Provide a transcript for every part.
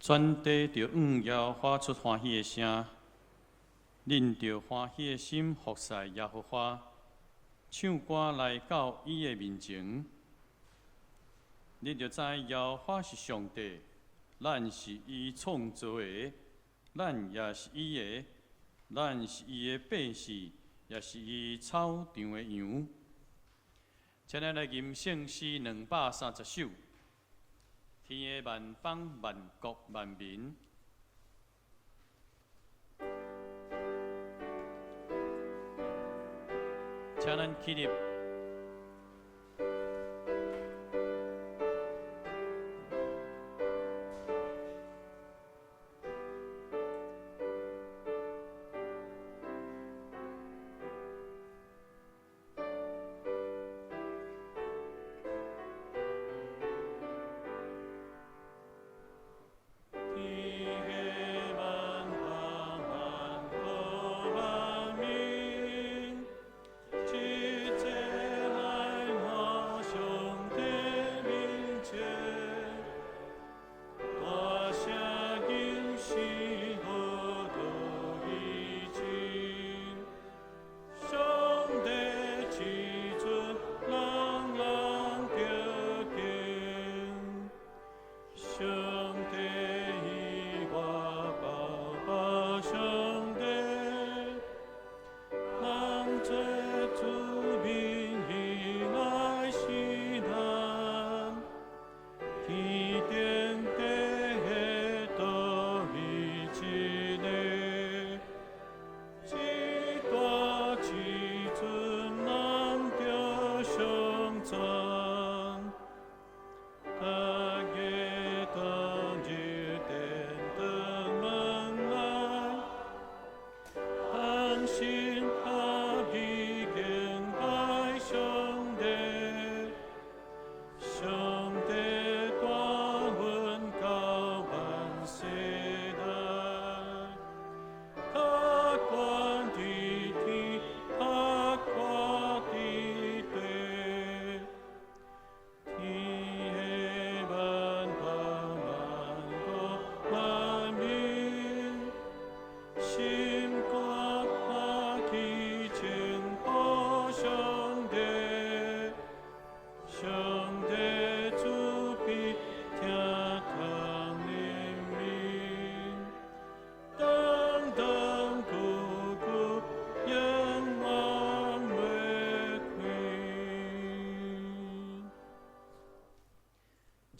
全地着要发出欢喜的声，恁着欢喜的心服侍耶和华，唱歌来到伊的面前。恁着知耶和华是上帝，咱是伊创造的，咱也是伊的，咱是伊的百姓，也是伊草场的羊。请咱来吟圣诗230首。天的万邦万国万民，请咱起立。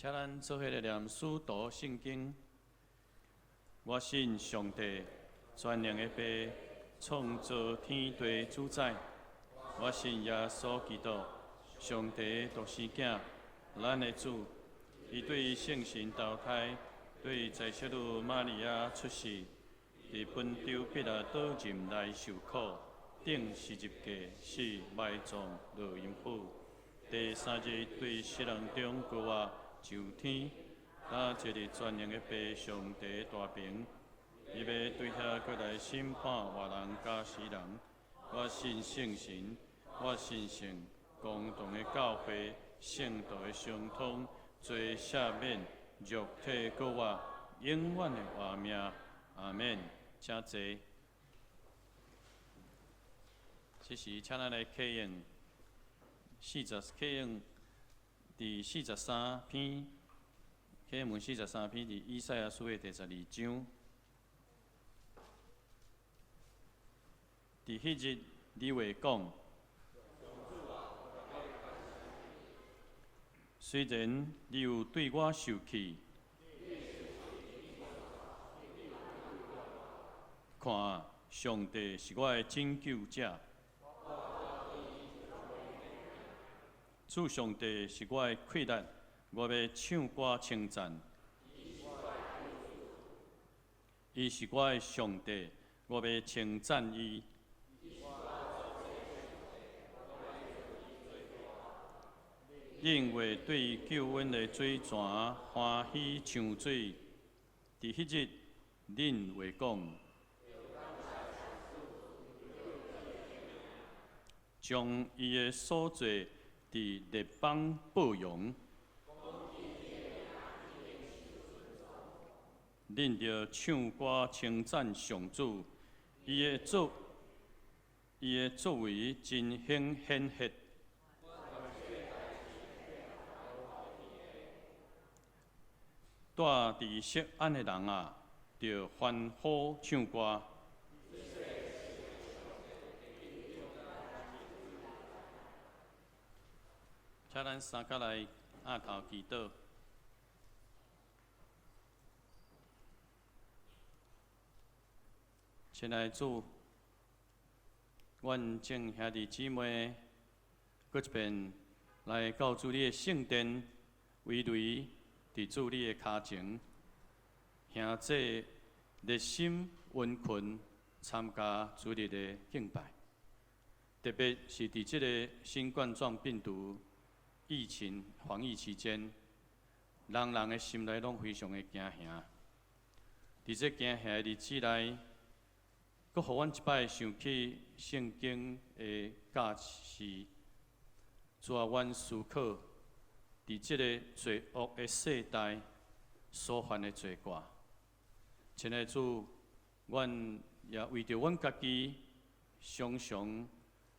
请咱做伙来念书读圣经。我信上帝，全能的父，创造天地主宰。我信耶稣基督，上帝独生子，咱的主。伊对圣神投胎，对在小女玛利亚出世，伫本丢彼拉多任内受苦，顶十字架，死埋葬落阴府。第3日对死人中搁活上天，坐伫全能的父上帝大屏，伊要对遐过来审判活人甲死人。我信圣神，我信圣公同的教会，圣道的相通，罪赦免，肉体搁活，永远的活命。阿免。请坐。这时，请咱来启用第43篇，启用43篇伫以赛亚书的第12章。伫迄日，你会讲：虽然你有对我受气，看，上帝是我的拯救者。主上帝是我的气力，我要唱歌称赞。伊是我的上帝，我要称赞伊。因为对救恩的水泉欢喜唱水，伫迄日，恁会讲。将伊的所做伫列邦报扬。恁着唱歌称赞上主，伊的作为真显赫。住伫锡安的人啊，着欢呼唱歌。请咱三甲来压头祈祷。亲爱的主，阮众兄弟姊妹，搁一遍来到主你的圣殿，围围伫主你的脚前，兄弟热心温群参加主日的敬拜。特别是伫即个新冠状病毒疫情防疫期间，人的心内拢非常的惊吓。伫这惊吓的日子内，阁互阮一摆想起圣经的教示，主啊，阮思考伫即个罪恶的世代所犯的罪过。亲爱的主，阮也为着阮家己，常常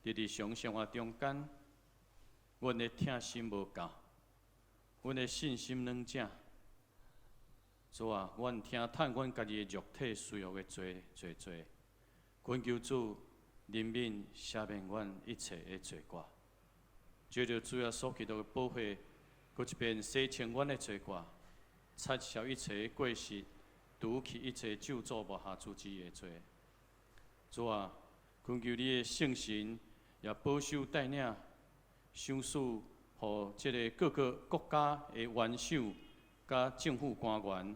伫日常生活中间，阮的疼心无够，阮的信心软弱。主啊，阮听叹阮家己的肉体需要的罪。恳求主怜悯赦免阮一切的罪过，借着主耶稣基督的宝血，搁一遍洗清阮的罪过，擦消一切的过失，除去一切咒诅无下主之的罪。主啊，恳求你的圣神也保守带领，赏赐互即个各个国家的元首甲政府官员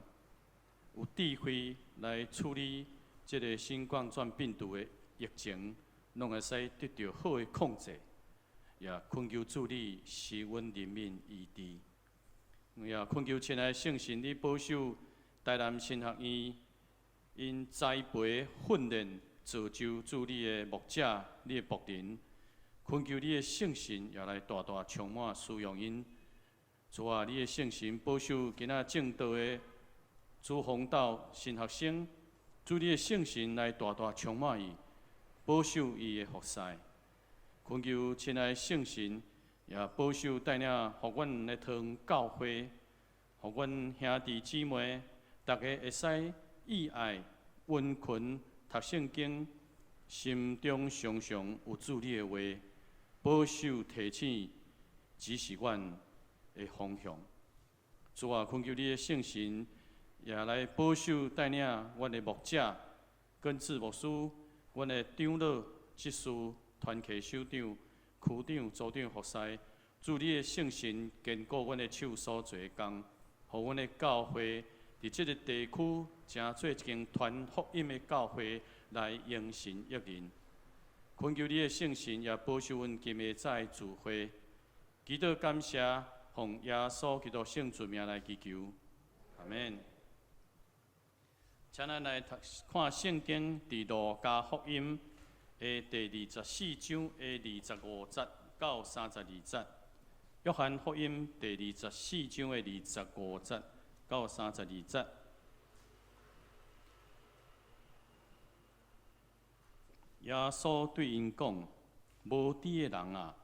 有智慧来处理即个新冠状病毒的疫情，拢会使得到好的控制。也恳求主你施阮人民医治。也恳求亲爱的圣神，你保守台南新学院因栽培、训练、造就主你的牧者、你的牧人。恳求你的圣神也来大大充满使用因。主啊，你的圣神保守今仔正道的主弘道新学生，主你的圣神来大大充满伊，保守伊的服侍。恳求亲爱的圣神也保守带领，互阮的堂教会，互阮兄弟姊妹，大家会使义爱、温群、读圣经，心中常常有主你的话。保守提醒，指示阮的方向。主啊，恳求你的圣神也来保守带领阮的牧者、根治牧师、阮的长老、执事、团契首长、区长、组长服侍。主你的圣神坚固阮的手所做工，互阮的教会伫即个地区，成做一间传福音的教会来迎神益人。恳求你的圣神也保守阮今日在聚会，祈祷感谢，奉耶稣基督圣主名来祈求，阿免。请咱来看圣经伫路加福音的第24章的25节到32节。约翰福音第24章的25节到32节。耶稣对因讲：“无知的人啊，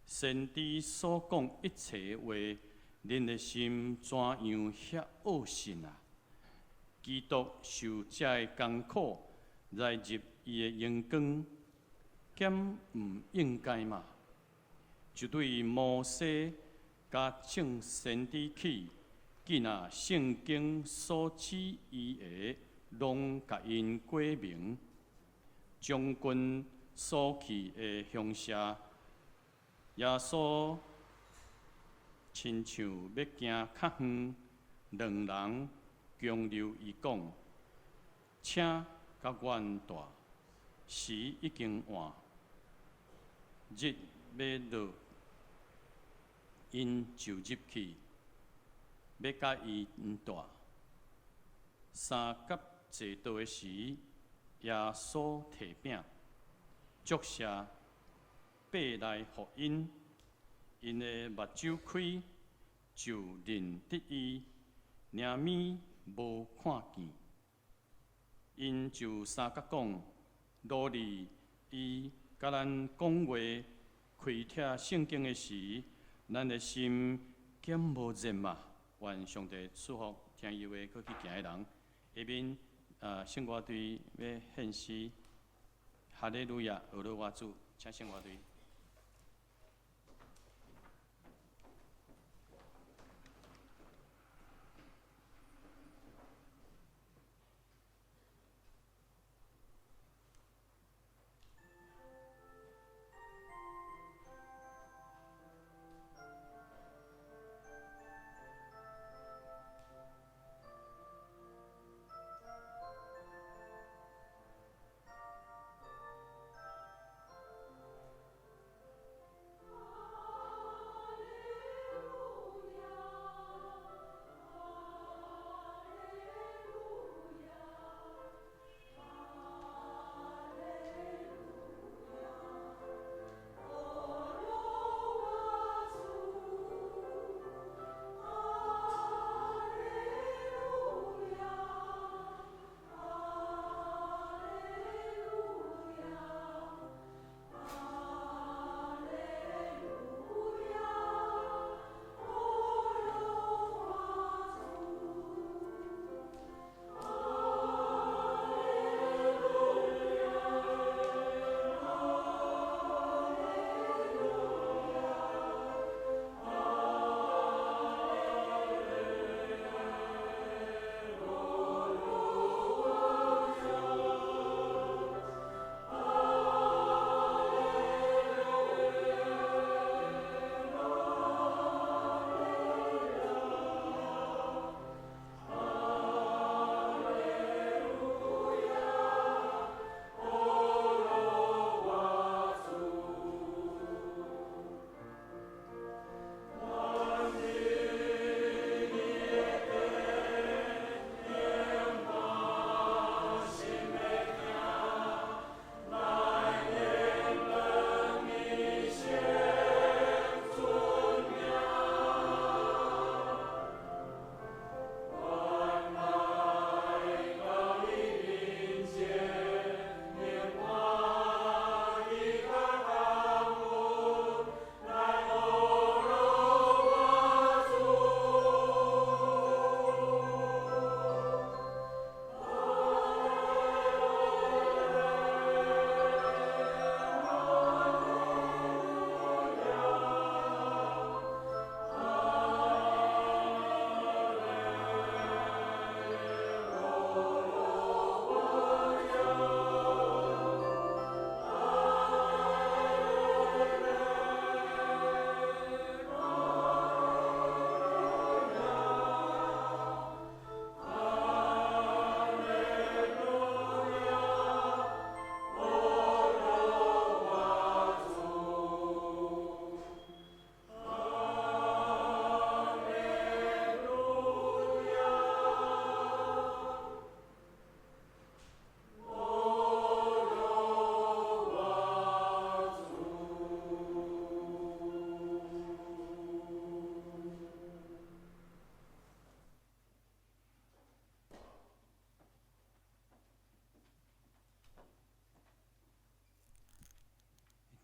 先知所讲一切话，恁的心怎样遐恶信啊？基督受这艰苦来入伊的阳光，减毋应该嘛？就对摩西甲众先知起，既若圣经所指伊的，拢甲因过明。将军所去的乡舍，耶稣亲像要行较远，两人强留伊讲：请甲阮住，时已经晚，日要落，因就入去，要甲伊住。三甲坐倒的时，耶稣提饼，祝谢，擘来互因，因的目睭开，就认得伊，连面无看见。因就三角讲，努力伊甲咱讲话、开帖圣经的时，咱的心减无热嘛。愿上帝赐福听伊话搁去行的人。下面圣歌队要献诗，哈利路亚，俄罗我主，请圣歌队。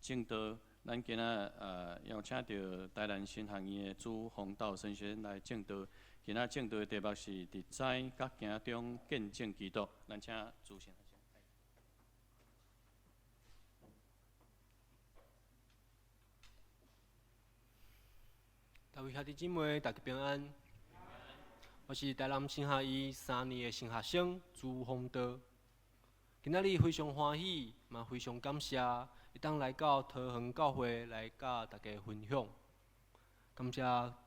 正道，咱今仔邀请到台南新学院的朱宏道神学来正道。今仔正道的题目是“伫知甲行中见证基督”。咱请主先。各位兄弟姊妹，大家平安。我是台南新学院3年的新学生朱宏道。今仔日非常欢喜，嘛非常感谢，会当来到桃园教会来甲大家分享。感谢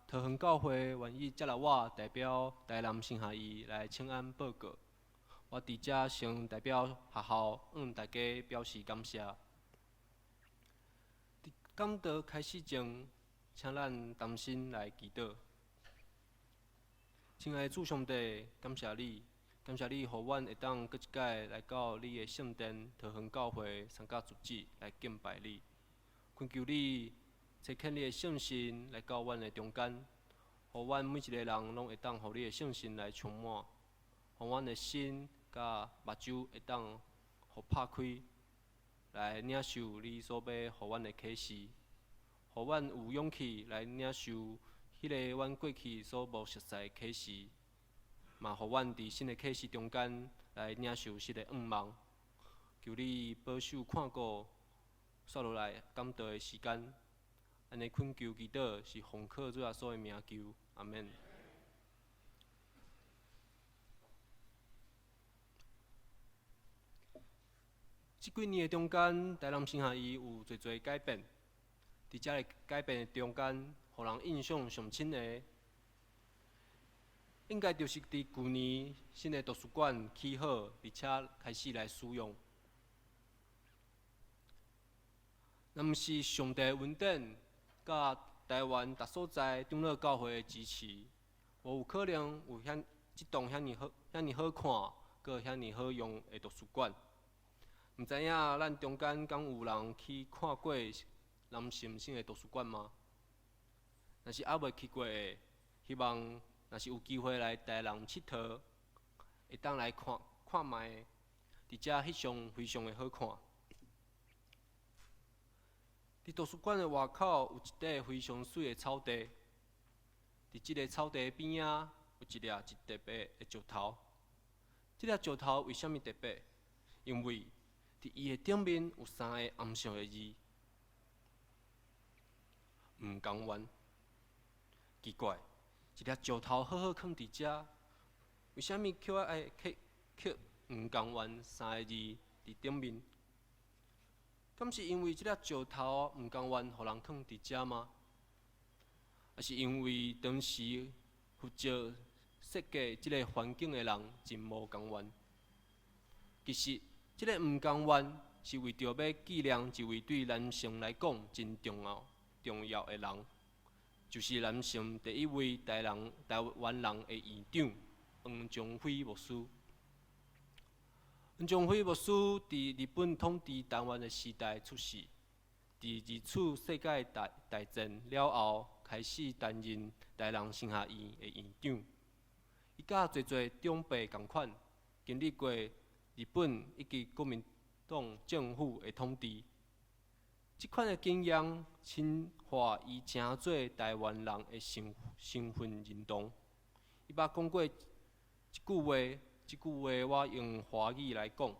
桃园教会愿意接纳我代表台南新学院来请安报告。我伫遮先代表学校向大家表示感谢。伫讲道开始前，请咱同心来祈祷。亲爱的主上帝，感谢你。感谢你，予阮会当搁一届来到你的圣殿桃园教会参加主旨来敬拜你。恳求你切恳你的圣心来到阮的中间，予阮每一个人拢会当予你的圣心来充满，予阮的心甲目睭会当互拍开，来领受你所要互阮的启示，互阮有勇气来领受迄个阮过去所无熟悉的启示，嘛互阮伫新的启示中间来领受新的愿望。求你保守看顾刷落来感道的时间，安尼恳求祈祷是奉靠主耶稣的名求，阿免。即几年的中间，台南新下伊有侪侪改变。伫遮个改变的中间，互人印象上深的，应该就是伫旧年新的图书馆起好，而且开始来使用。若毋是上帝恩典，甲台湾逐所在长老教会的支持，无有可能有即栋遐尼好看，阁遐尼好用的图书馆。毋知影咱中间敢有人去看过南新省的图书馆吗？若是还未去过的，希望若是有机会来台南佚佗，会当来看看卖，伫遮翕相非常的好看。伫图书馆的外口有一块非常水的草地，伫即个草地边仔有一粒特别的石头。即粒石头为虾米特别？因为伫伊的顶面有3个红色的字，毋甘愿。奇怪，一粒石头好好放伫遮，为虾米却爱刻毋甘愿3个字伫顶面？敢是因为即粒石头毋甘愿互人放伫遮吗？还是因为当时负责设计即个环境的人真无甘愿？其实，即个毋甘愿是为着要纪念一位对南城来讲真重要的人，就是南城第一位台湾人的院长黄宗辉牧师。黄宗辉牧师伫日本统治台湾的时代出世，伫二次世界大战了后，开始担任台南新下院的院长。伊甲侪侪长辈共款，经历过日本以及国民党政府的统治。即款的经验，深化伊诚做台湾人的身份认同。伊捌讲过一句话。这句话我用华语来讲：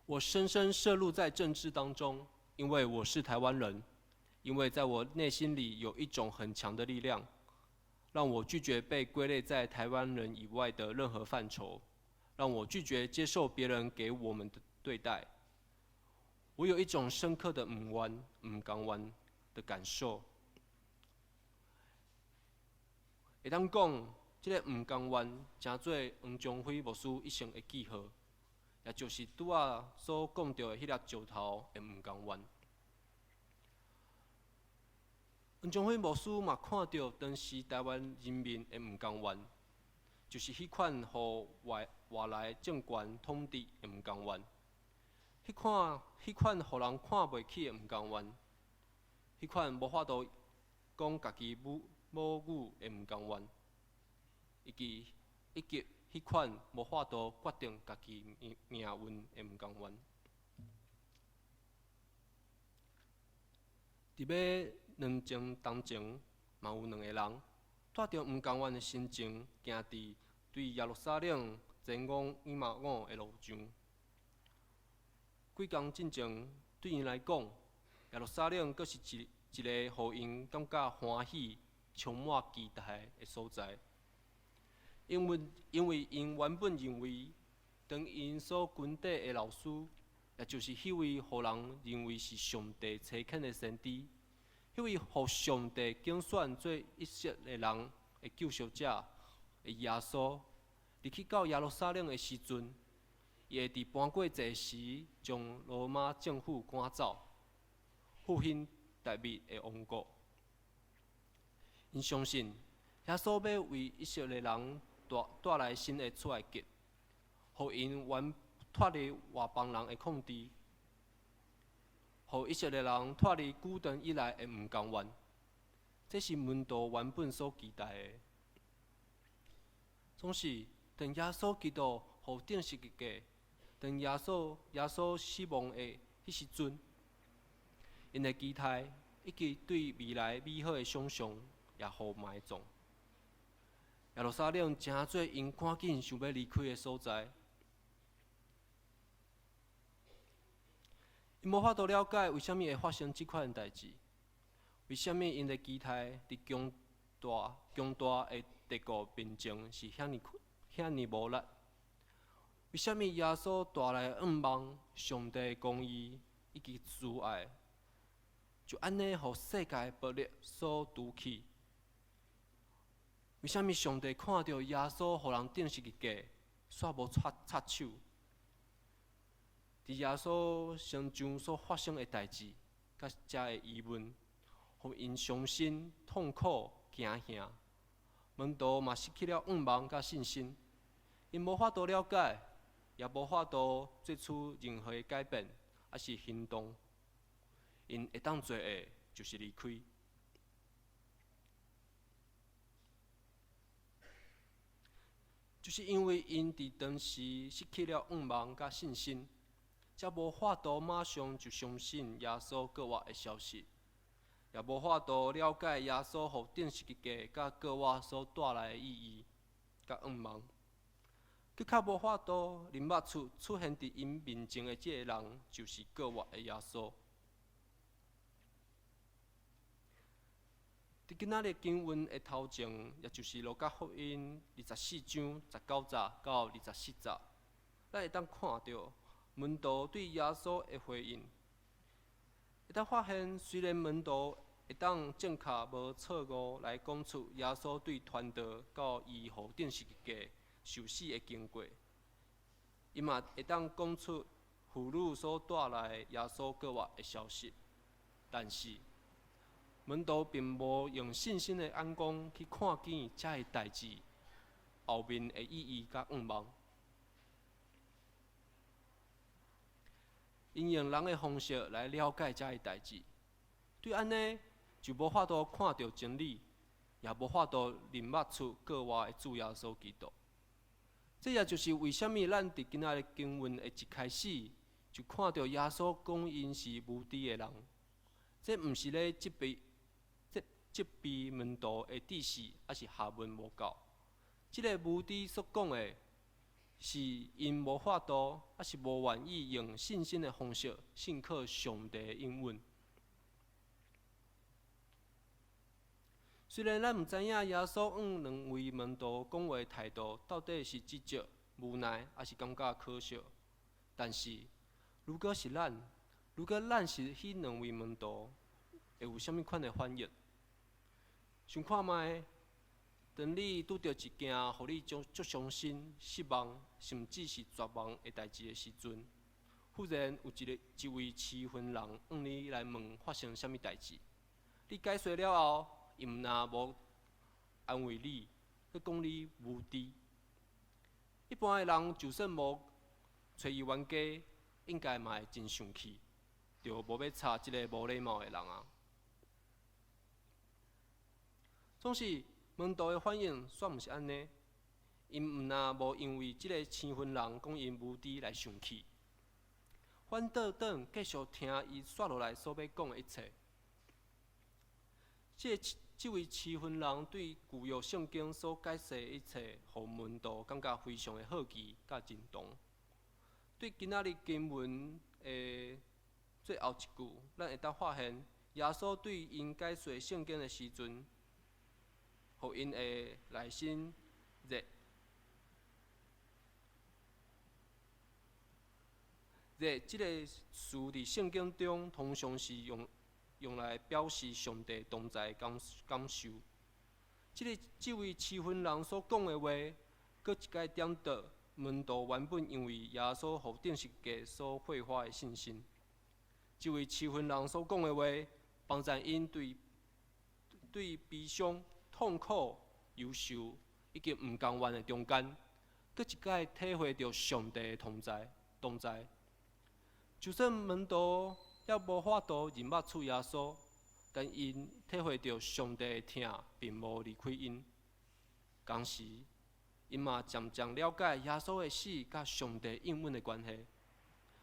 我深深涉入在政治当中，因为我是台湾人，因为在我内心里有一种很强的力量，让我拒绝被归类在台湾人以外的任何范畴，让我拒绝接受别人给我们的对待。我有一种深刻的毋甘愿的感受，会当讲。即个毋甘愿，诚做黄宗辉牧师一生的记号，也就是拄仔所讲到的迄粒石头的毋甘愿。黄宗辉牧师嘛看到当时台湾人民的毋甘愿，就是迄款互外来政权统治的毋甘愿，迄款互人看袂起的毋甘愿，迄款无法度讲家己母语的毋甘愿。以及迄款无法度决定家己命运的毋甘愿。伫要两情当前，嘛有2个人带着毋甘愿的心情，行伫对耶路撒冷前往以马忤的路上。几工进前，对因来讲，耶路撒冷阁是一个互因感觉欢喜、充满期待的所在。因为因原本认为，当因所跟底的老师，也就是迄位互人认为是上帝差遣的先知，迄位互上帝竞选做一切的人的救赎者的耶稣，入去到耶路撒冷的时阵，伊会伫搬过节时，将罗马政府赶走，复兴大密的王国。因相信，耶稣要为以色列人带来新的出埃及，互因脱离外邦人的控制，互以色列人脱离久长以来的毋甘愿。这是门徒原本所期待的。总是，当耶稣基督互定时日价，当耶稣死亡的迄时阵，因的期待以及对未来美好的想象也互埋葬。耶路撒冷诚侪因赶紧想要离开的所在，因无法度了解为虾米会发生即款代志，为虾米因的期待伫强大的帝国面前是遐尼无力？为虾米耶稣带来愿望、上帝的公义以及慈爱，就安尼互世界暴力所夺去？为虾米上帝看到耶稣互人定十字架，煞无插手？伫耶稣身上所发生的代志，甲遮的疑问，互因伤心、痛苦、惊吓。门徒嘛失去了愿望甲信心，因无法度了解，也无法度做出任何的改变，还是行动。因会当做的，就是离开。就是因为因伫当时失去了愿望甲信心，才无法度马上就相信耶稣过活的消息，也无法度了解耶稣互定十字架甲过活所带来的意义甲愿望，佮较无法度认捌出现伫因面前的这个人，就是过活的耶稣。伫今仔日经文的头前，也就是路加福音24章19节到24节，咱会当看到门徒对耶稣的回应。会当发现，虽然门徒会当正确无错误来讲出耶稣对传道到伊互定十字架受死的经过，伊嘛会当讲出妇女所带来耶稣过活的消息，但是门徒并无用信心的眼光去看见这个代志后面的意义甲愿望，因用人的方式来了解这个代志，对安尼就无法度看到真理，也无法度认捌出过活的主耶稣基督。这也就是为什么咱伫今仔日经文的一开始就看到耶稣讲因是无知的人，这毋是咧责备门徒的知识，还是下文无够。这个无知所讲的，是因无法度，还是无愿意用信心的方式信靠上帝的应允。虽然咱毋知影耶稣两位门徒讲话的态度到底是直接、无奈，还是感觉可笑，但是如果是咱是迄两位门徒，会有啥物款的反应？想看卖，当你拄着一件互你足伤心、失望，甚至是绝望的代志的时阵，忽然有一位痴昏人向你来问发生啥物代志，你解释了后，伊毋但无安慰你，佮讲你无知。一般的人就算无找伊冤家，应该嘛会真生气，就无要插即个无礼貌的人啊。总是门徒的反应煞毋是安尼，因毋但无因为即个青昏人讲因无知来生气，反倒转继续听伊说落来所要讲的一切。这位青昏人对旧约圣经所解释的一切，互门徒感觉非常的好奇甲认同。对今仔日经文的最后一句，咱会当发现耶稣对因解说圣经的时阵，互因的内心热。热这个词伫圣经中通常是用来表示上帝同在的感受。这位痴昏人所讲的话，搁一概点到门徒原本因为耶稣互定十字架所焕发的信心。这位痴昏人所讲的话，放在因对悲伤、痛苦、忧愁以及毋甘愿的中间，搁一概体会到上帝的同在。就算门徒也无法度认捌出耶稣，但因体会到上帝的疼，并无离开因。同时，因嘛渐渐了解耶稣的死甲上帝应允的关系。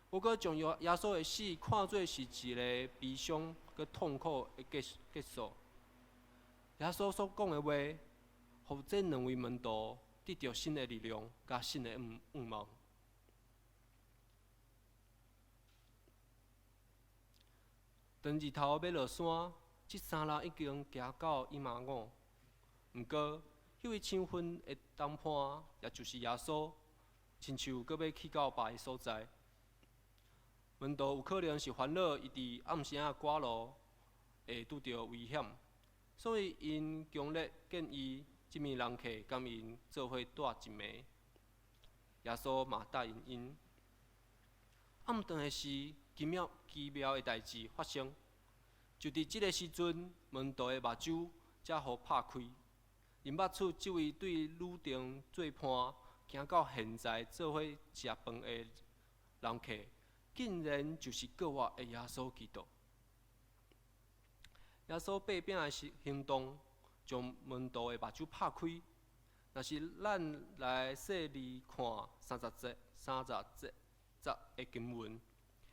我阁将耶稣的死看作是一个悲伤佮痛苦的结束。耶稣所讲的话，互这两位门徒得到新的力量甲新的愿望。当日头要落山，这三人已经行到伊马五，毋过迄位抢婚的谈判，也就是耶稣，亲像阁要去到别个所在。门徒有可能是烦恼，伊伫暗时仔赶路会拄到危险，所以因强烈建议即名人客甲因做伙住一暝。耶稣嘛答应因。暗顿的时，奇妙的代志发生，就伫即个时阵，门徒的目睭才互拍开，因捌出即位对女丁做伴，行到现在做伙食饭的人客，竟然就是国外的耶稣基督。耶稣八饼的行动，将门徒的目睭拍开。若是咱来细腻看30节的经文，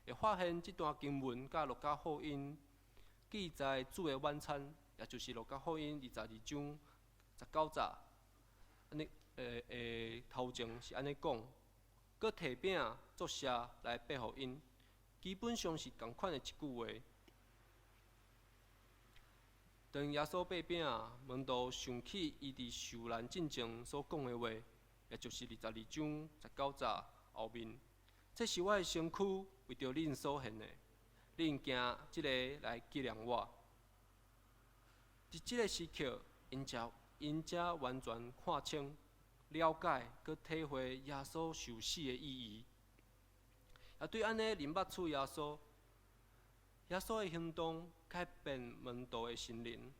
会发现这段经文甲路加福音记载主的晚餐，也就是路加福音22章19节，安尼头前是安尼讲，佮摕饼作谢来背互因，基本上是同款的一句话。当耶稣八饼，门徒想起伊伫受难进前所讲的话，也就是22章19节后面。这是我的身躯，为着恁所献的，恁行即个来纪念我。伫即个时刻，因才完全看清、了解，佮体会耶稣受死的意义。也对安尼认捌出耶稣的行动改变门徒的心灵，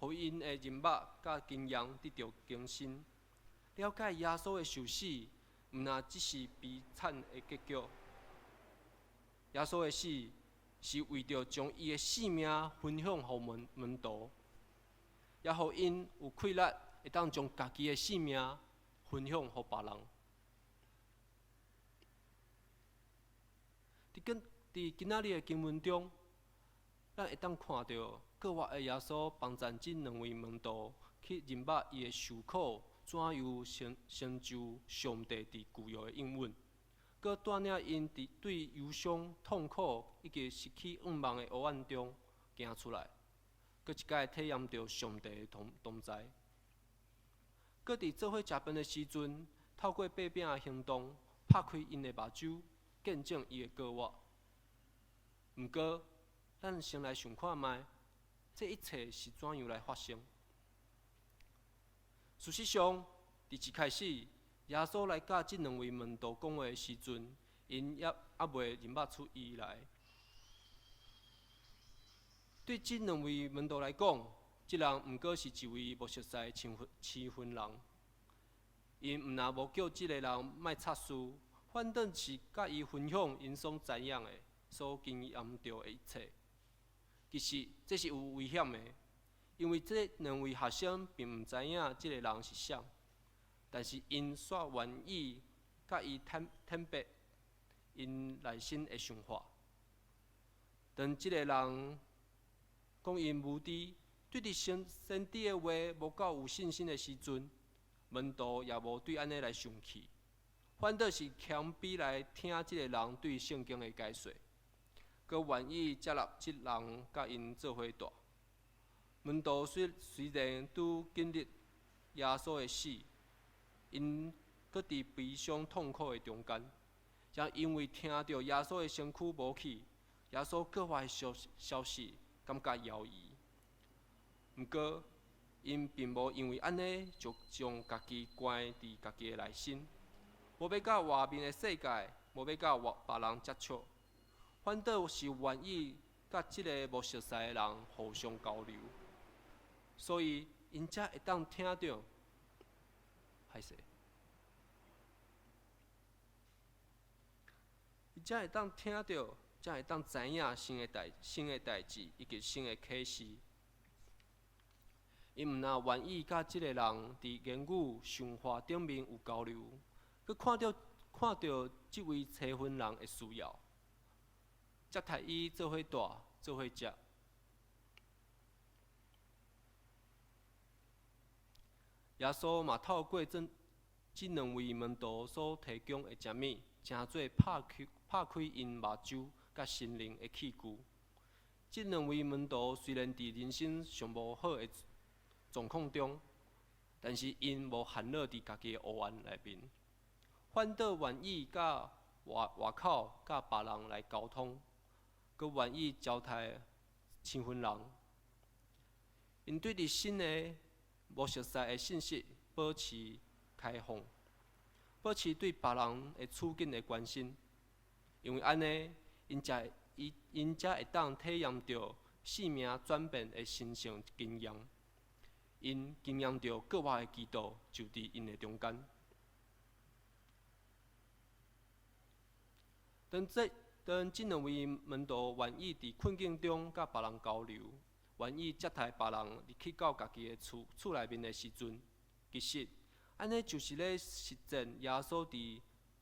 互因的认捌甲经验得到更新，了解耶稣的受死，毋那只是悲惨的结局。耶稣的死是为着将伊的性命分享互门徒，也互因有气力会当将家己的性命分享互别人。伫今仔日的经文中，咱会当看到国外的耶稣帮助这两位门徒去认捌伊的受苦怎样成就上帝伫旧约的应允，佮带领因伫对忧伤、痛苦以及失去愿望的黑暗中行出来，佮一届体验到上帝的同在。佮伫做伙食饭的时阵，透过八饼的行动，拍开因的目睭，见证伊的过活。毋过，咱先来想看卖，这一切是怎样来发生？事实上，伫一开始，耶稣来甲这两位门徒讲话的时阵，因也未认捌出伊来。对这两位门徒来讲，这人毋过是一位无熟悉的试婚人。因毋但无叫这个人莫插事，反倒是甲伊分享因所知影的、所经验到的一切。其实这是有危险的，因为这两位学生并毋知影这个人是谁，但是因却愿意甲伊坦白因内心的想法。当这个人讲因无知，对伫先知的话无够有信心的时阵，门徒也无对安尼来生气，反倒是谦卑来听这个人对圣经的解说，佮愿意接纳这人甲因做伙住。门徒虽然拄经历耶稣的死，因佮伫悲伤痛苦的中间，也因为听到耶稣的身躯无去，耶稣过活的消息，感觉犹疑。毋过，因并无因为安尼就将家己关伫家己的内心，无要甲外面的世界，无要甲别人接触，反倒是愿意甲即个无熟悉的人互相交流，所以因才会当听到，伊才会当听到，才会当知影新的代志以及新的启示。因毋若愿意甲即个人伫言语、想法顶面有交流，佮看到即位催婚人的需要，才替伊做伙住、做伙食。耶稣嘛透过即两位门徒所提供的食物，诚做拍开因目睭甲心灵的器具。即两位门徒虽然伫人生上无好的状况中，但是因无陷落伫家己的黑暗内面，反倒愿意甲外口甲别人来沟通，佮愿意交代青婚人。因对伫新的无熟悉的信息保持开放，保持对别人的处境的关心，因为安尼，因才会当体验到生命转变的神圣经验。因经验到国外的基督就伫因的中间。当即两位门徒愿意伫困境中甲别人交流，愿意接待别人入去到家己的厝内面的时阵，其实安尼就是咧实践耶稣伫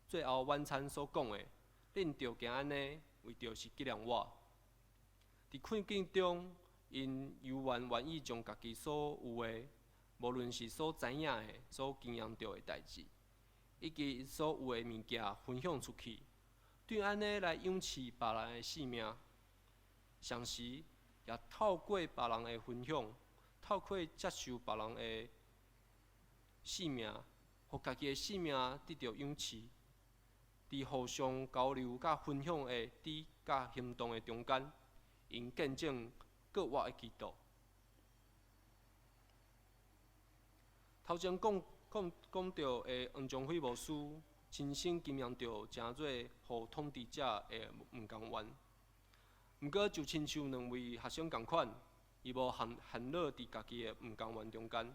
最后晚餐所讲的：恁着行安尼，为着是纪念我。伫困境中，因犹原愿意将家己所有的，无论是所知影的、所经验到的代志，以及所有的物件分享出去，对安尼来养饲别人的性命。同时，也透过别人的分享，透过接受别人的性命，互家己的性命得到养饲。伫互相交流甲分享的知甲行动的中间，因见证国外的基督。头前讲到的黄宗辉牧师，亲身经验到诚侪互统治者的毋甘愿。毋过就亲像两位学生共款，伊无陷落伫家己的毋甘愿中间，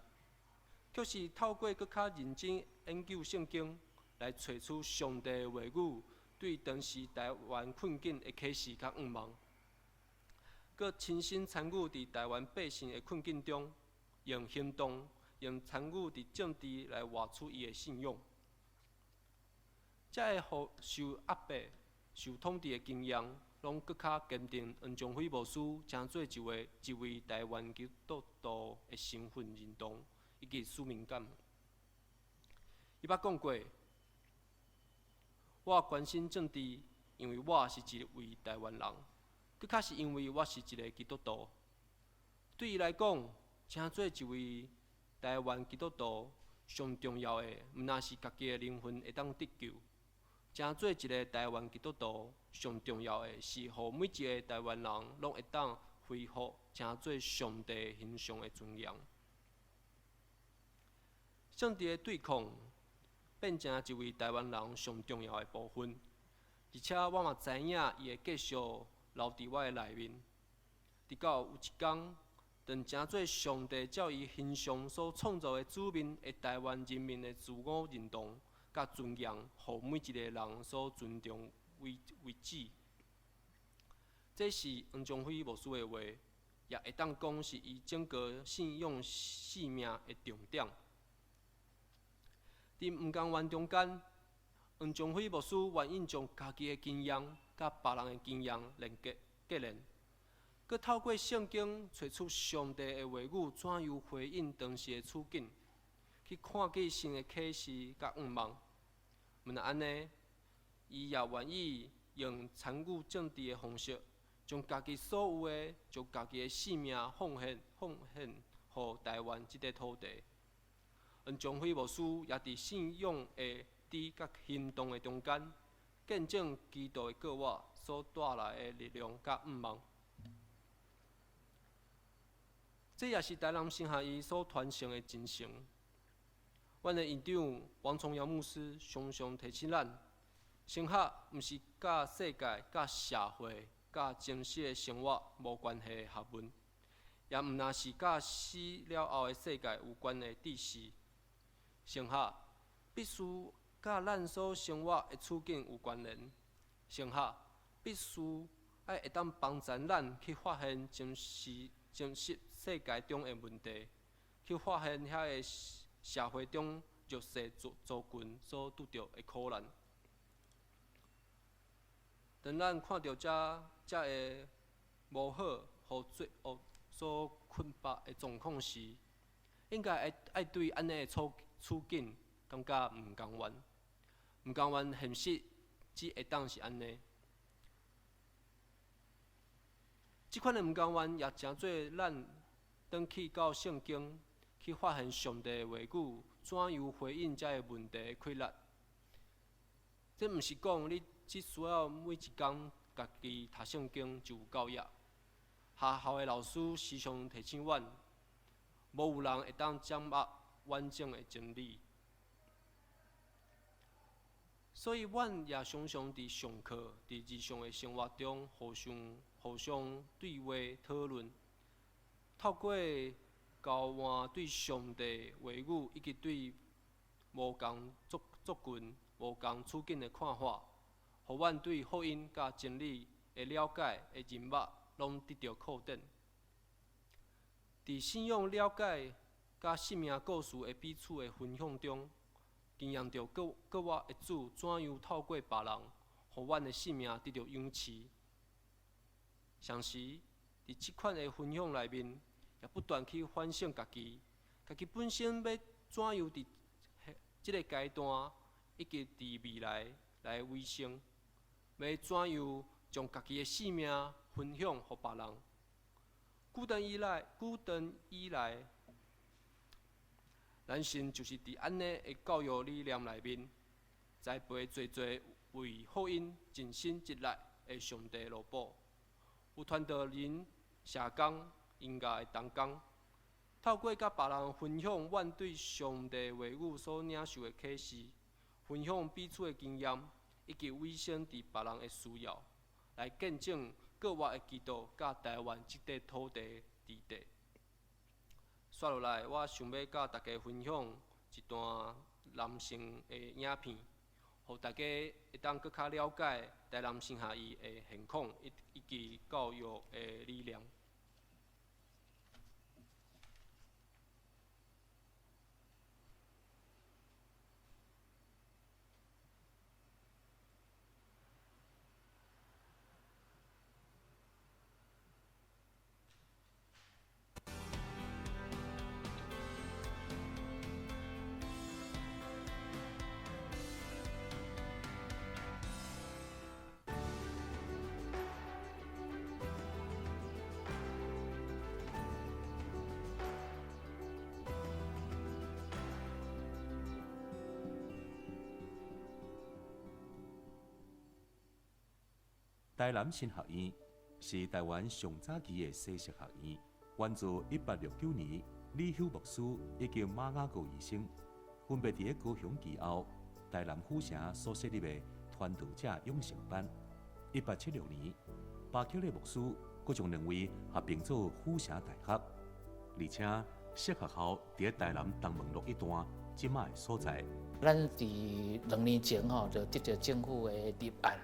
却是透过更较认真研究圣经，来找出上帝的话语对当时台湾困境的启示甲愿望。佮亲身参与伫台湾百姓的困境中，用行动、用参与伫政治来活出伊的信仰，才会互受压迫、受统治的经验，拢更较坚定黄宗辉牧师诚做一位台湾基督徒的身份认同以及使命感。伊捌讲过：我关心政治，因为我是一位台湾人。佮较是因为我是一个基督徒，对伊来讲，诚做一位台湾基督徒上重要的，毋那是家己的灵魂会当得救，诚做一个台湾基督徒上重要的，是互每一个台湾人拢会当恢复诚做上帝形象的尊严。政治的对抗变成一位台湾人上重要的部分，而且我嘛知影伊会继续留伫我的内面，直到有一天，当诚做上帝照伊形象所创造的子民的台湾人民的自我认同甲尊严，互每一个人所尊重为止。这是黄宗辉牧师的话，也会当讲是伊整个信仰生命的重点。伫毋甘愿中间，黄宗辉牧师愿意将家己的经验甲别人的经验结连，佮透过圣经找出上帝的话语怎样回应当时的处境，去看见神的启示甲愿望。毋但安尼，伊也愿意用参与政治的方式，将家己所有的、将家己的性命奉献，予台湾这块土地。黄宗辉牧师也伫信仰的知甲行动的中间，见证基督的国外所带来的力量甲愿望。这也是台南新学院所传承的精神。阮的院长王崇尧牧师常常提醒咱，升学毋是甲世界、甲社会、甲真实的生活无关系的学问，也毋那是甲死了后的世界有关的知识。升学必须甲咱所生活的处境有关联。升学必须会当帮助咱去发现真实世界中的问题，去发现遐个社会中弱势族群所拄着的苦难。当咱看到遮个无好、互罪恶所困乏的状况时，应该爱对安尼的处境感觉毋甘愿，毋甘愿现实只会当是安尼。即款的毋甘愿，也诚做咱转去到圣经去发现上帝的话语怎样回应遮个问题的困难。这毋是讲你只需要每一工家己读圣经就有够业。学校的老师时常提醒阮，无有人会当掌握完整的真理。所以，阮也常常伫上课、伫日常的生活中，互相对话讨论，透过交换对上帝话语以及对无共族群、无共处境的看法，互阮对福音甲真理的了解、的认识，拢得到扩展。伫信仰了解甲生命故事的彼此的分享中，经验到各我的主怎样透过别人，互阮的生命得到养持。同时，伫即款的分享内面，也不断去反省家己本身要怎样伫即个阶段，以及伫未来维生，要怎样将家己的生命分享予别人。久长以来，咱神就是伫安尼的教育理念内面，栽培侪为福音尽心尽力的上帝罗卜。有传道人、社工、音乐的同工，透过甲别人分享阮对上帝话语所领受的启示，分享彼此的经验，以及委身伫别人的需要，来见证各国的基督甲台湾这块土地之地。说落来，我想要甲大家分享一段男性的影片，互大家会当更较了解台南新下医的现况以及教育的理念。台南新学院是台湾上早期的西式学院，源自1869年李秀牧师以及马雅各医生，分别伫高雄旗后、台南府城所设立的传道者养成班。1876年，巴克利牧师佫将两位合并做府城大学，而且适学校伫台南东门路一段即卖的所在。咱伫2年前就得到政府的立案。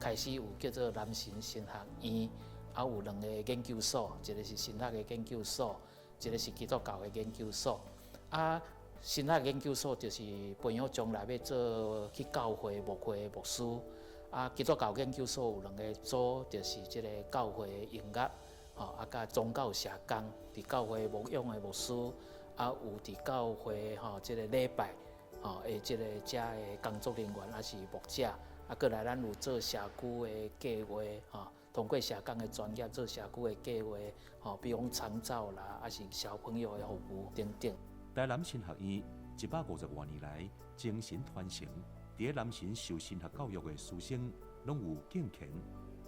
开始有叫做南神神学院，还有2个研究所，一个是神学的研究所，一个是基督教的研究所。神学研究所就是培养将来要做去教会牧会的牧师。基督教研究所有2个组，就是即个教会音乐，甲宗教社工，伫教会牧养的牧师，有伫教会即个礼拜，的即个遮的工作人员，是牧者。过来，咱有做社区的计划，通过社工的专业做社区的计划，比如长照啦，是小朋友的服务等等。台南新学院150多年来精神传承，伫南神受神学教育的师生，拢有敬虔、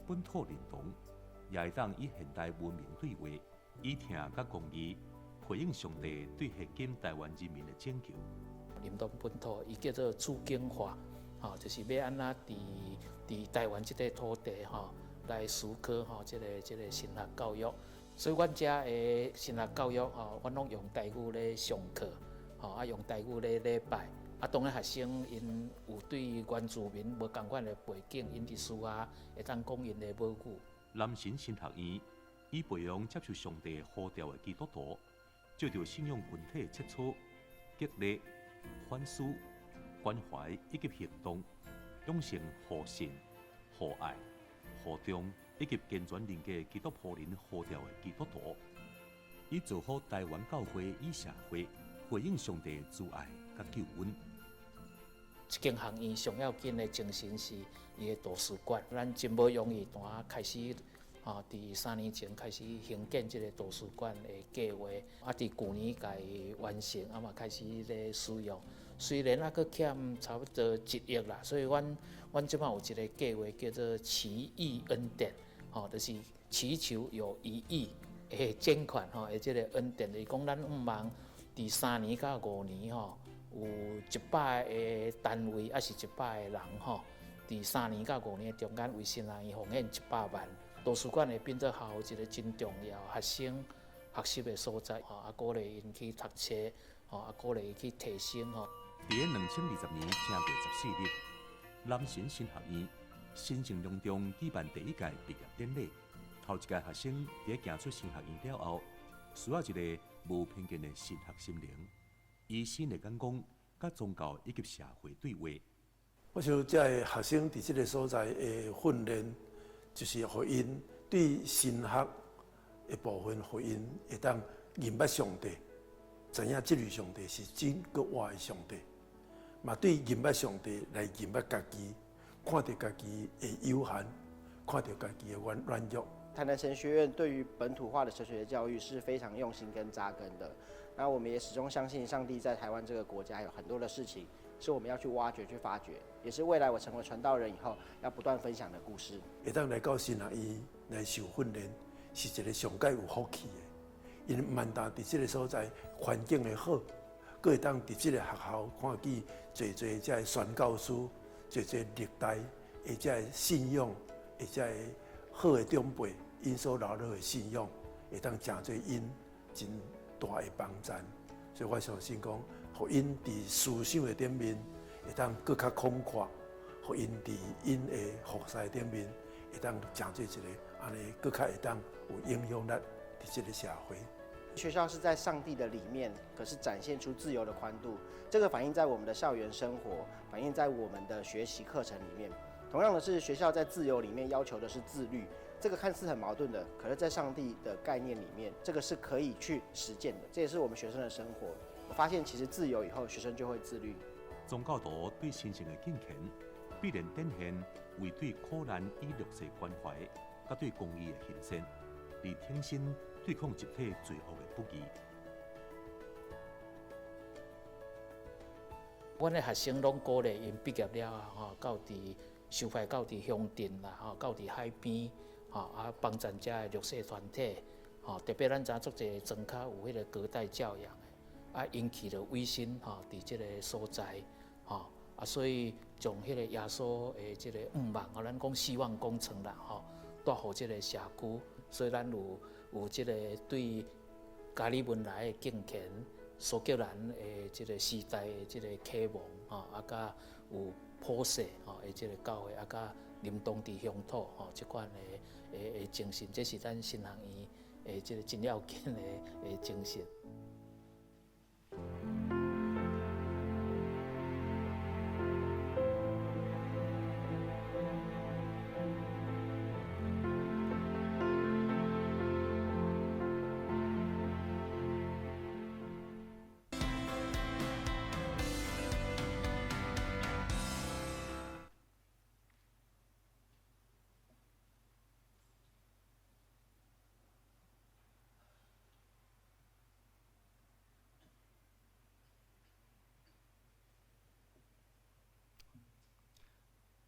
本土认同，也会当以现代文明对话，以听甲公义，回应上帝对现今台湾人民的拯救。林东本土，伊叫做主经化。就是要安怎伫台湾这块土地来思考这个神学教育，所以阮遮的神学教育阮拢用台语咧上课，用台语咧礼拜。当然学生因有对原住民无共款的背景，因伫私下会当讲因的母语。南神神学院以培养接受上帝呼召的基督徒，照着信仰群体切磋、激励、反思、关怀以及行动，养成互信、互爱、互忠以及健全人格基督仆人呼召的基督徒，以做好台湾教会与社会回应上帝之爱甲救恩。这间学院上要紧的精神是伊的图书馆，咱真无容易单开始。伫3年前开始兴建这个图书馆的计划，伫去年甲伊完成，嘛开始咧使用。虽然阁欠差不多1亿啦，所以阮即摆有一个计划叫做祈义恩典，就是祈求有1亿的捐款，的这个恩典，就是讲咱望伫3年到5年，有100个单位，是100个人，伫3年到5年中间为新人伊奉献100万。图书馆会变做校一个真重要学生学习的所在，鼓励因去读册，鼓励伊去提升。伫个2020年正月14日，南神新学院新城隆中举办第1届毕业典礼。头一届学生伫行出新学院了后，需要一个无偏见的神学心灵，以新的眼光甲宗教以及社会对话。我想，这个学生伫这个所在的训练。就是互因对神学的部分，互因会当认捌上帝，知影这位上帝是真个活的上帝，嘛对认捌上帝来认捌家己，看到家己的有限，看到家己的软弱。台南神学院对于本土化的神学教育是非常用心跟扎根的。那我们也始终相信，上帝在台湾这个国家有很多的事情是我们要去挖掘、去发掘，也是未来我成为传道人以后要不断分享的故事。会当来到新学院来受训练，是一个上界有福气的。因万达伫这个所在环境的好，佫会当伫这个学校看见侪侪这宣教师，侪侪历代的这信仰，的这好的长辈，因所留落的信仰，会当真侪因真大的帮助。所以我相信讲，互因伫思想的顶面会当更较广阔，互因伫因的服侍顶面会当真做一个安尼更较会当有影响力伫这个社会。学校是在上帝的里面，可是展现出自由的宽度，这个反映在我们的校园生活，反映在我们的学习课程里面。同样的是，学校在自由里面要求的是自律，这个看似很矛盾的，可是在上帝的概念里面，这个是可以去实践的，这也是我们学生的生活。我发现其实自由以后，学生就会自律。宗教徒对新生的敬虔，必然展现为对苦难与弱势关怀，甲对公义的献身，而挺身对抗集体罪恶的不义。阮的学生拢鼓励因毕业了后，到伫收派到伫乡镇啦，到伫海边，帮助遮的弱势团体，特别咱知影足侪庄脚有迄个隔代教养的，引起了威信，伫即个所在，所以从迄个耶稣的即个望，咱讲希望工程啦，带互即个社区，所以咱有即个对加里文来的敬虔。苏格兰的即个时代的即个启蒙，甲有普世的即个教会，甲临当地乡土即款的精神，这是咱新学院的即个真要紧的精神。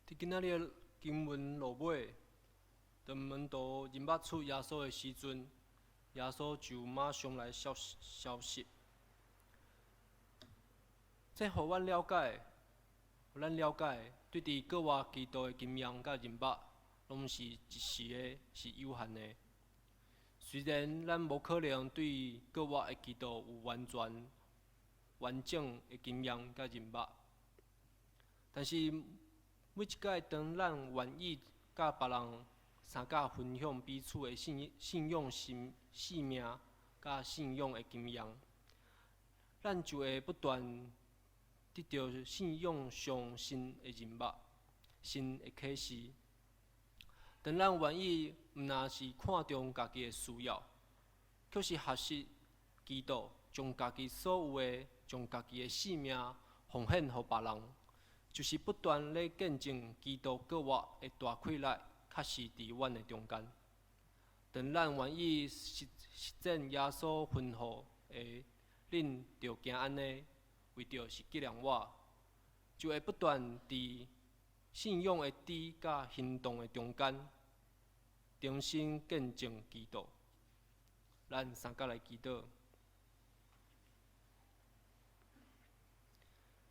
伫今仔日的经文落尾，当门徒认捌出耶稣的时阵，耶稣就马上来消息。这互阮了解，互咱了解，对伫国外基督的经验甲认捌，拢是一时的，是有限的。虽然咱无可能对国外的基督有完整的经验甲认捌，但是每一届当咱愿意甲别人相甲分享彼此的信仰、性命，甲信仰的经验，咱就会不断得到信仰上新的人物、新的启示。当咱愿意毋那是看重家己的需要，却是学习基督，将家己所有的、将家己的性命奉献予别人，就是不断咧见证基督国活的大快乐，确实伫阮的中间。当咱愿意实践耶稣吩咐的，恁着行安尼，为着是纪念我，就会不断伫信仰的知甲行动的中间，重新见证基督。咱三甲来祈祷，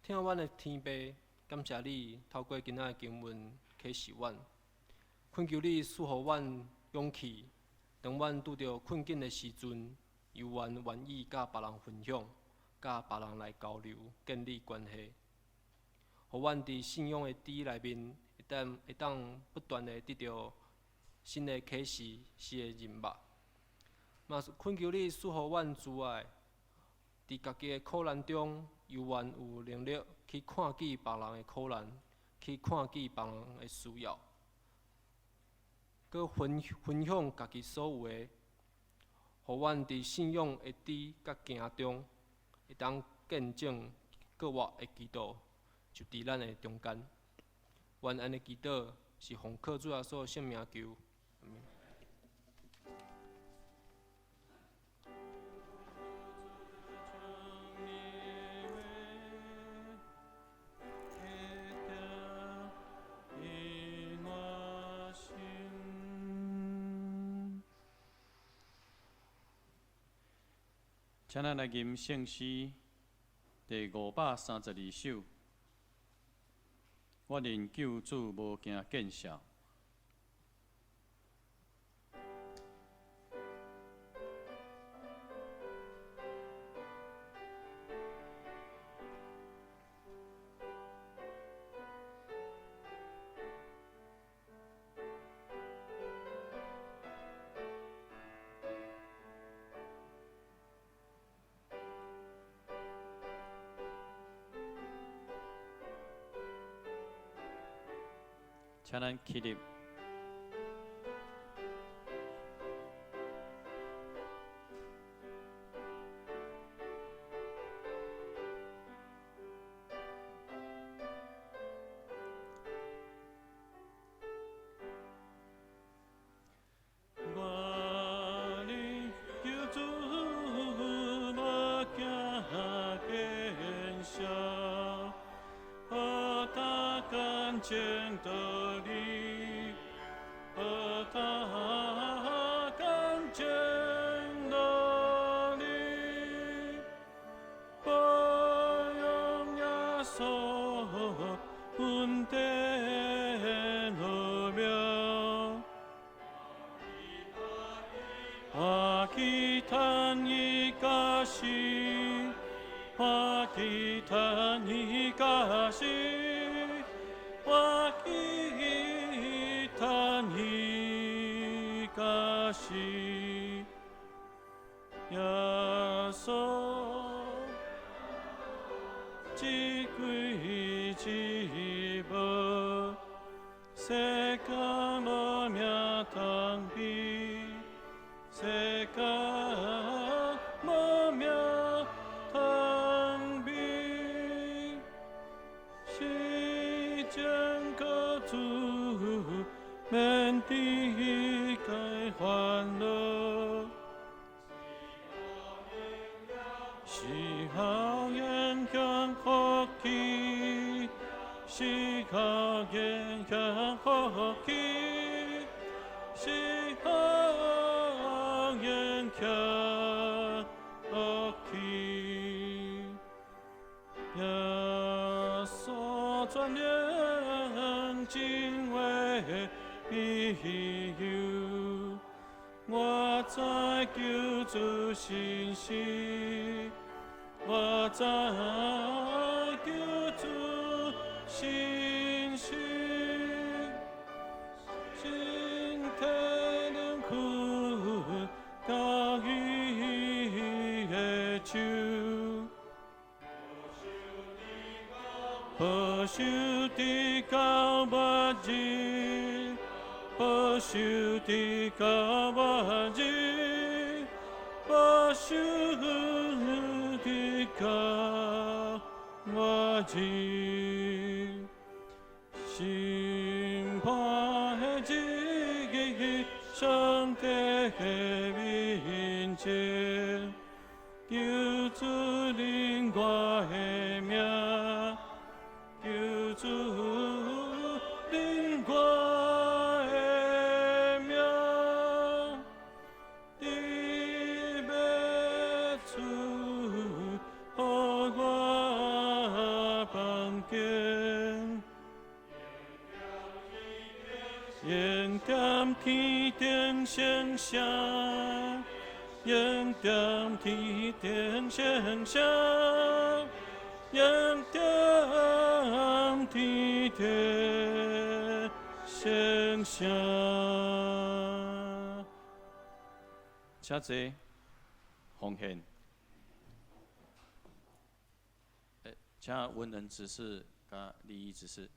听阮的天父，感谢你透过今仔的经文启示阮，恳求你赐予阮勇气，当阮拄着困境的时阵，犹原愿意甲别人分享，甲别人来交流，建立关系。互阮伫信仰的知内面，会当不断的得到新的启示、新的人物。嘛是恳求你赐予阮慈爱，伫家己的苦难中，犹原有能力去看见别人的苦难，去看见别人的需要，佮分享家己所有的，互阮伫信仰的知甲行中，会当见证国活的基督。就伫咱的中间，愿安尼祈祷是奉靠主耶稣圣名求。请咱来吟圣诗第532首。我认救主无惊见笑。请咱起立。我的救主无惊见笑，何他敢见得你？何他敢见得你？不用耶稣恩典和妙。我祈祷你加心，我祈禱你加心，我祈禱你加心，耶穌只歸只無，世間無名當比。世界无名通比，世间各主免地界欢乐，是好言向福气，是好言向福气，是好。向福气，耶穌全能敬畏庇佑，我在救主信息，我在救主信息，心态能苦。高于保守的高我日，保守的高我日，保守的高我日，心盼的日上帝的面前，求主领我的命，求主领我的命，你要出予我房间。应点天顶星星，应点天顶星星，应点天顶星星。请坐，奉献。请文人指示甲礼仪指示。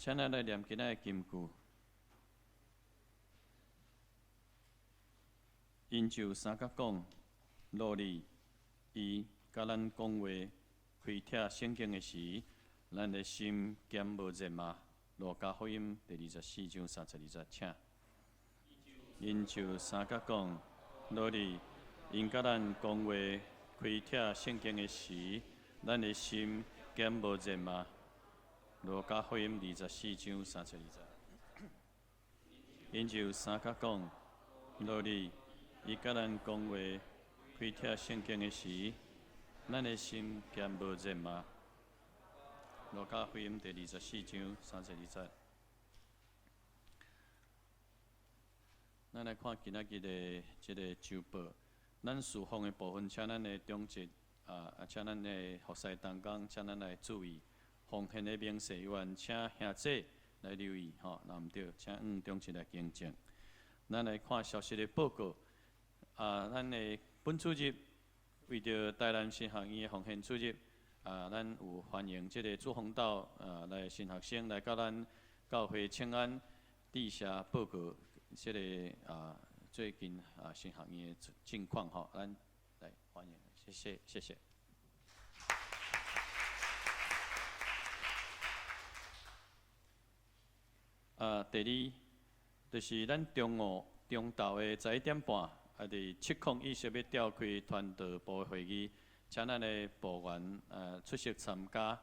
请咱来念今仔的金句。因就三角讲，罗里伊甲咱讲话，开帖圣经的时，咱的心减无热嘛。路加福音第24章32节，请。因就三角讲，罗里因甲咱讲话，开帖圣经的时，咱的心减无热嘛。路加福音24章32节，因就三角讲，罗里伊甲咱讲话，开帖圣经的时，咱的心减无热嘛？路加福音第24章32节，咱来看今仔日的这个周报。咱侍奉的部分，请咱的中职请咱的服侍同工，请咱来注意。奉献的明细员，请兄弟来留意吼，若毋对，请中职来更正。咱来看消息的报告。咱的本主任为着台南新学院的奉献主任咱有欢迎即个朱鸿道来新学生来到咱教会请安地下报告即个最近新学院的近况吼，咱来欢迎，谢谢。第二就是咱中午的11点半，伫701要召开团队部的会议，请咱的部员出席参加。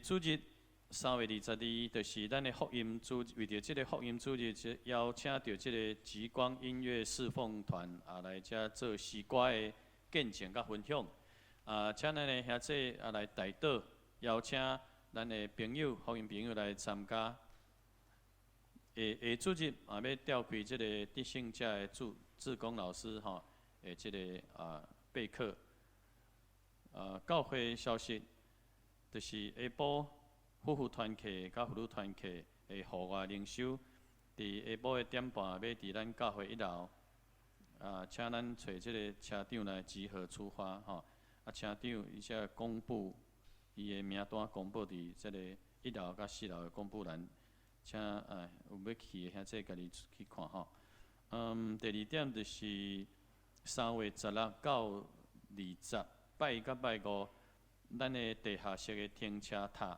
主日3月22，就是咱的福音主，为着即个福音主日，邀请到即个极光音乐侍奉团来遮做诗歌的见证甲分享。请咱的兄弟来带导，邀请咱的朋友、福音朋友来参加。下主日要召开即个德性者的志工老师吼，即个备课。教会消息，就是下晡夫妇团契甲妇女团契的户外灵修，伫下晡的点半要伫咱教会1楼，请咱找即个车长来集合出发吼。车长伊则公布伊的名单，公布伫即个1楼甲4楼的公布栏。请有要去的兄弟家己去看吼。第2点就是3月16到20，拜1甲拜5，咱的地下室的停车塔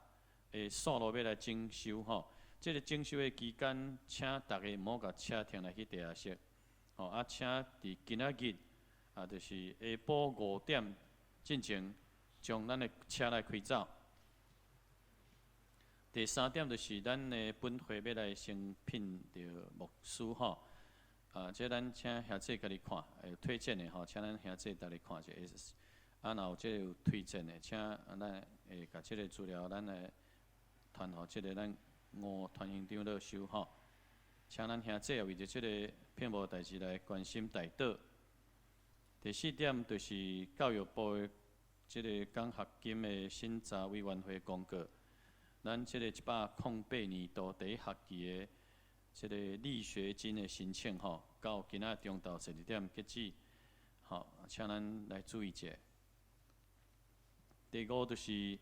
的线路要来整修吼。这个整修的期间，请大家莫甲车停来去地下室。吼，请伫今仔日就是下晡5点进前，将咱的车来开走。第3点就是咱的本会要来先聘着牧师吼，这咱请兄弟家己看，有推荐的吼，请咱兄弟家己看者。若有即个有推荐的，请咱会甲即个资料，咱来传互即个咱吴团营长落收吼。请咱兄弟为着即个聘务代志来关心带导。第4点就是教育部的即个奖学金的审查委员会公告。咱即个108年度第1学期的即个力学金的申请吼，到今仔中昼12点截止，吼，请咱来注意者。第5就是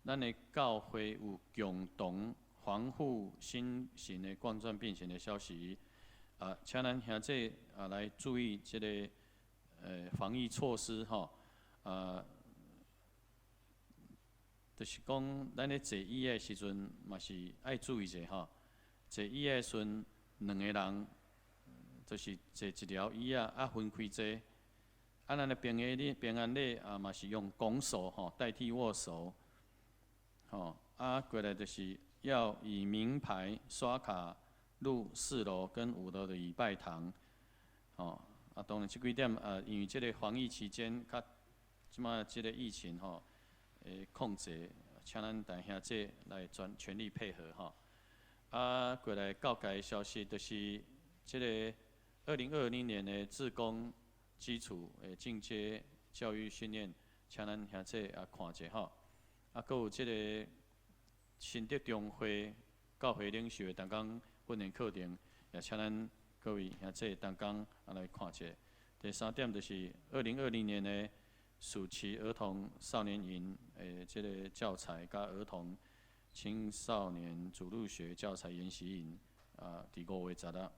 咱的教会有共同防护新型的冠状病毒的消息，请咱兄弟来注意即个防疫措施吼，就是讲，咱咧坐椅的时阵，嘛是爱注意者吼。坐椅的时阵，2个人，就是坐一条椅分开坐。咱的平安礼嘛是用拱手吼代替握手。吼，过来就是要以名牌刷卡入4楼跟5楼的礼拜堂。吼，当然这几点因为这个防疫期间，较即马这个疫情吼。控制，请咱大兄弟来全力配合吼。过来教界消息，就是这个2020年的志工基础进阶教育训练，请咱兄弟看者吼。搁有这个新德中会教会领袖的同工训练课程，也请咱各位兄弟同工来看者。第3点就是2020年的暑期儿童少年营这个教材甲儿童青少年主路学教材研习营伫5月16，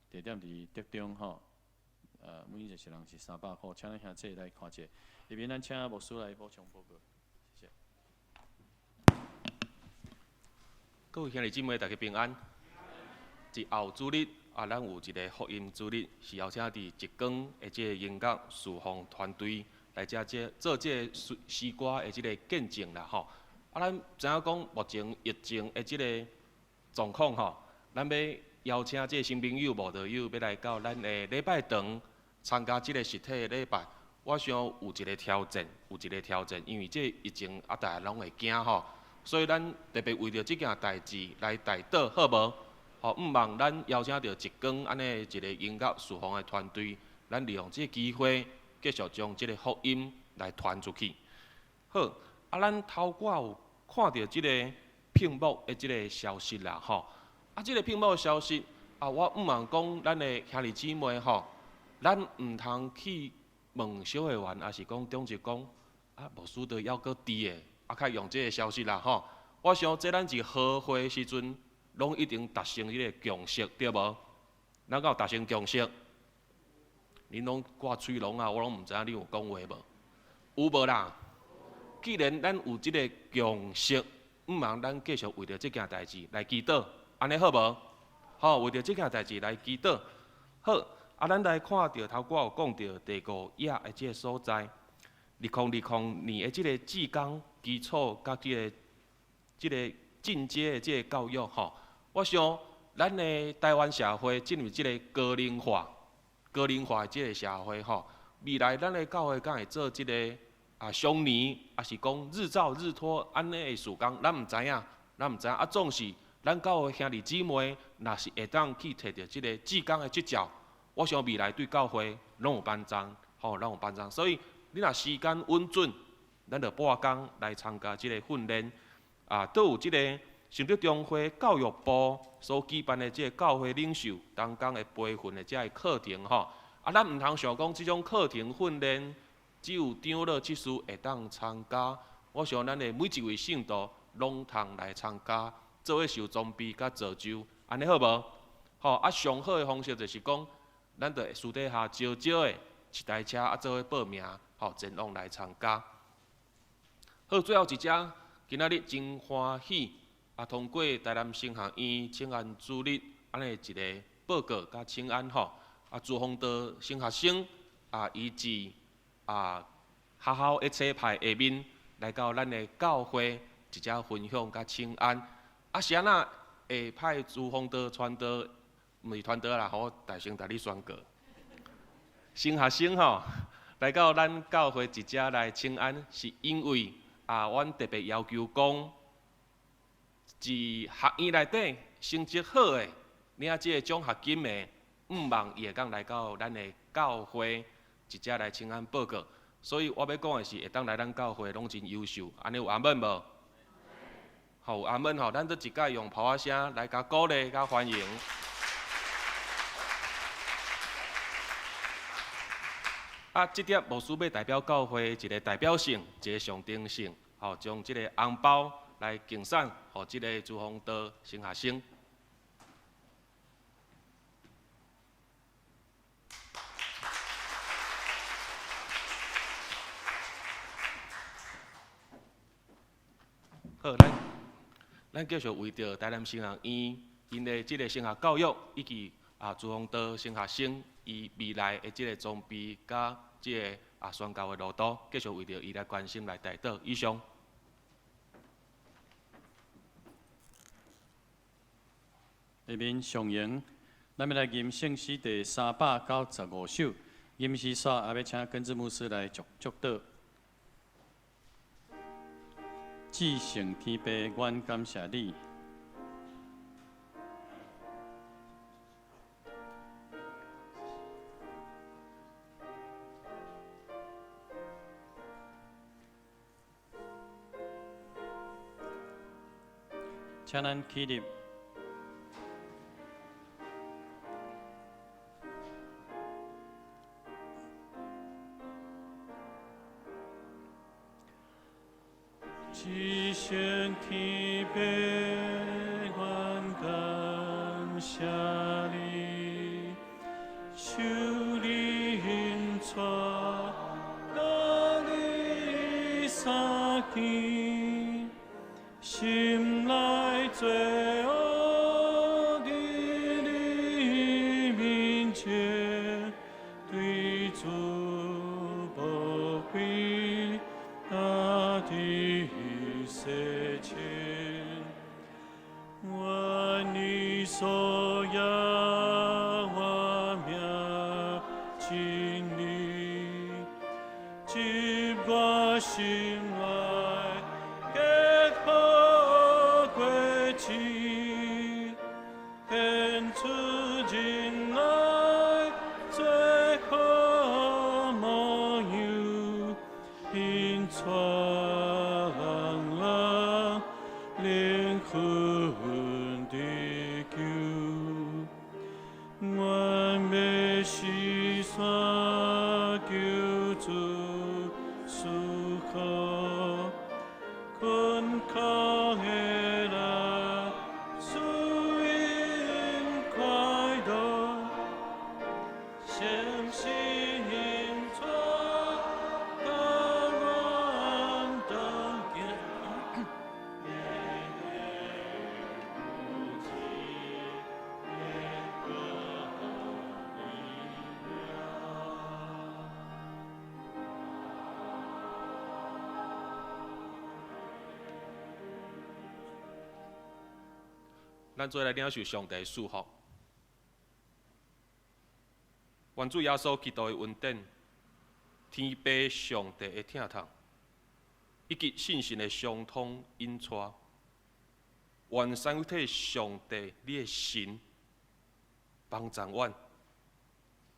地点伫德中吼，每一个人是300块，请咱兄弟来看者。下面咱请牧师来补充报告，谢谢。各位兄弟姊妹，大家平安。伫后主日咱有一个福音主日，是邀请伫一光的这个音乐侍奉团队。来做这个诗歌的这个见证啦吼，咱知影讲目前疫情的这个状况吼，咱要邀请这个新朋友、慕道友要来到咱的礼拜堂参加这个实体的礼拜，我想有一个挑战，因为这疫情大家拢会惊吼，所以咱特别为着这件代志来带导，好无？吼，毋望咱邀请到一光安尼一个音乐侍奉的团队，咱利用这个机会。继续将这个福音来传出去。好，咱透过有看到这个屏幕的这个消息啦，吼。这个屏幕的消息，我毋望讲咱的兄弟姊妹吼，咱毋通去问小会员，还是讲中职讲，牧师都要搁低的，较用这个消息啦吼。我想这咱是好会时阵，拢一定达成迄个共识，对无？咱有达成共识？恁拢挂喙拢啊，我拢毋知影你有讲话无？有无啦？既然咱有即个共识，毋茫咱继续为着即件代志来祈祷，安尼好无？好，为着即件代志来祈祷。好，咱来看到头我有讲到第5页的即个所在，2020年的即个志工基础甲即个进阶的即个教育吼，我想咱的台湾社会进入即个高龄化的即个社会吼，未来咱的教会敢会做即个常年，还是讲日照日托安尼的事工，咱毋知影。总是咱教会兄弟姊妹，若是会当去摕到即个志工的职照，我想未来对教会拢有帮助，拢有帮助。所以你若时间稳准，咱就半工来参加即个训练。都有即个成立中会教育部所举办的即个教会领袖当工的培训的即个课程吼。咱毋通想讲即种课程训练只有长老执事会当参加，我想咱的每一位信徒拢通来参加，做伙受装备甲造就，安尼好无？上好的方式就是讲，咱就私底下少少的一台车做伙报名，前往来参加。好，最后一只。今仔日真欢喜，通过台南圣学院请安主任安尼一个报告甲请安吼，朱宏道圣学生以及学校一切派下面来到咱的教会一只分享甲请安。是安那会派朱宏道传道，毋是传道啦，我大声甲你宣告，圣学生吼来到咱教会一只来请安，是因为。阮特别要求讲，自学院内底成绩好的，领即个奖学金的，毋茫伊会当来到咱的教会，一只来请安报告。所以我要讲的是，会当来咱教会拢真优秀，安尼有阿门无？好，阿门吼，咱做一届用咆哮声来甲鼓励甲欢迎。这点牧师要代表教会一个代表性，一个象征性，将这个红包来敬送，予这个朱宏道圣学生。好，咱继续为着台南圣学院因的这个圣学教育以及朱宏道圣学生。伊未来的即个装备甲即个宣教的路途，继续为着伊来关心来带导。以上。下面上映，咱要来吟圣诗第395首，吟诗煞也要请根治牧师来祝祷。至圣天父，阮感谢你。请咱起立。至圣天父，阮感谢你，受你引带，甲你相见，心内罪恶伫你面前，对主无愧，的世情，愿你所仰我命经历，进我心内，结好归期，献出真爱，最好无有因错。灵魂的救，我要是山救主，属乎。心存，高望等见。咱做来领受上帝的祝福。愿主耶稣基督的恩典、天父上帝的疼痛，以及信心的相通引带，愿三位体上帝你的神帮助阮，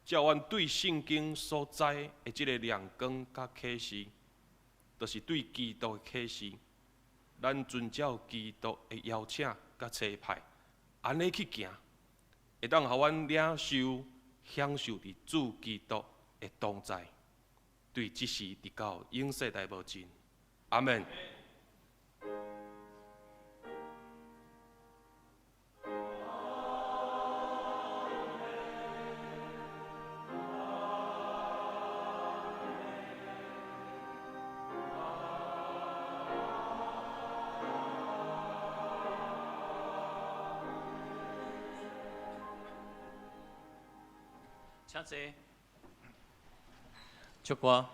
叫阮对圣经所在的即个亮光甲启示，就是对基督的启示，咱遵照基督的邀请甲差派，安尼去行，会当互阮领受、享受伫主基督的同在。对即时直到永世代无尽，阿门。请坐，唱歌。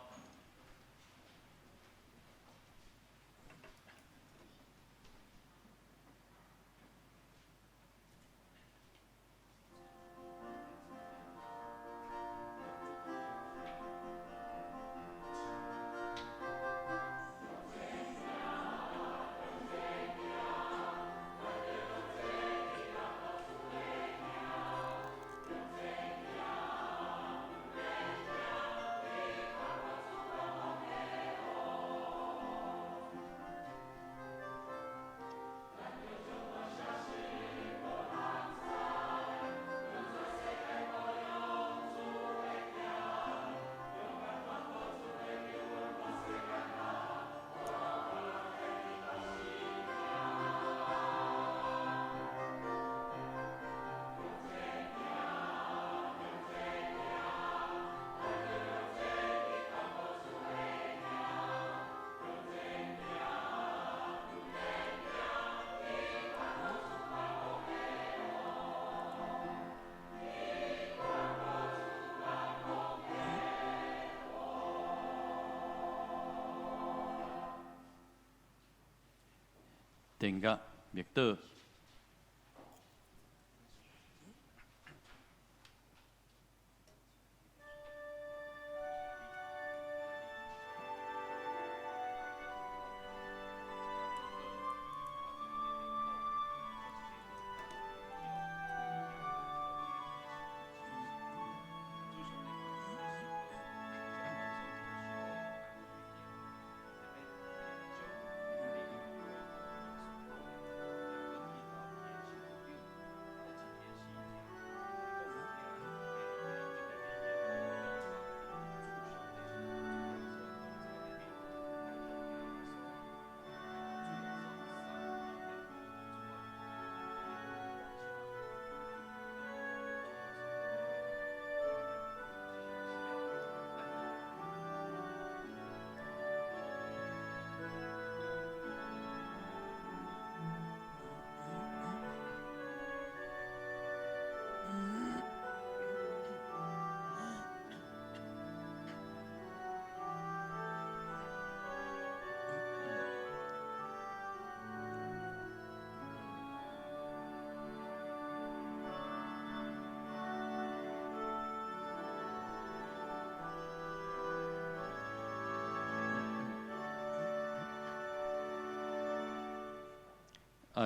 定格灭倒。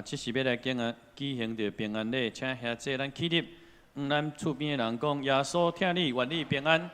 这是要来举行着平安礼，请遐坐咱起立。咱厝边的人讲：耶稣听你，愿你平安。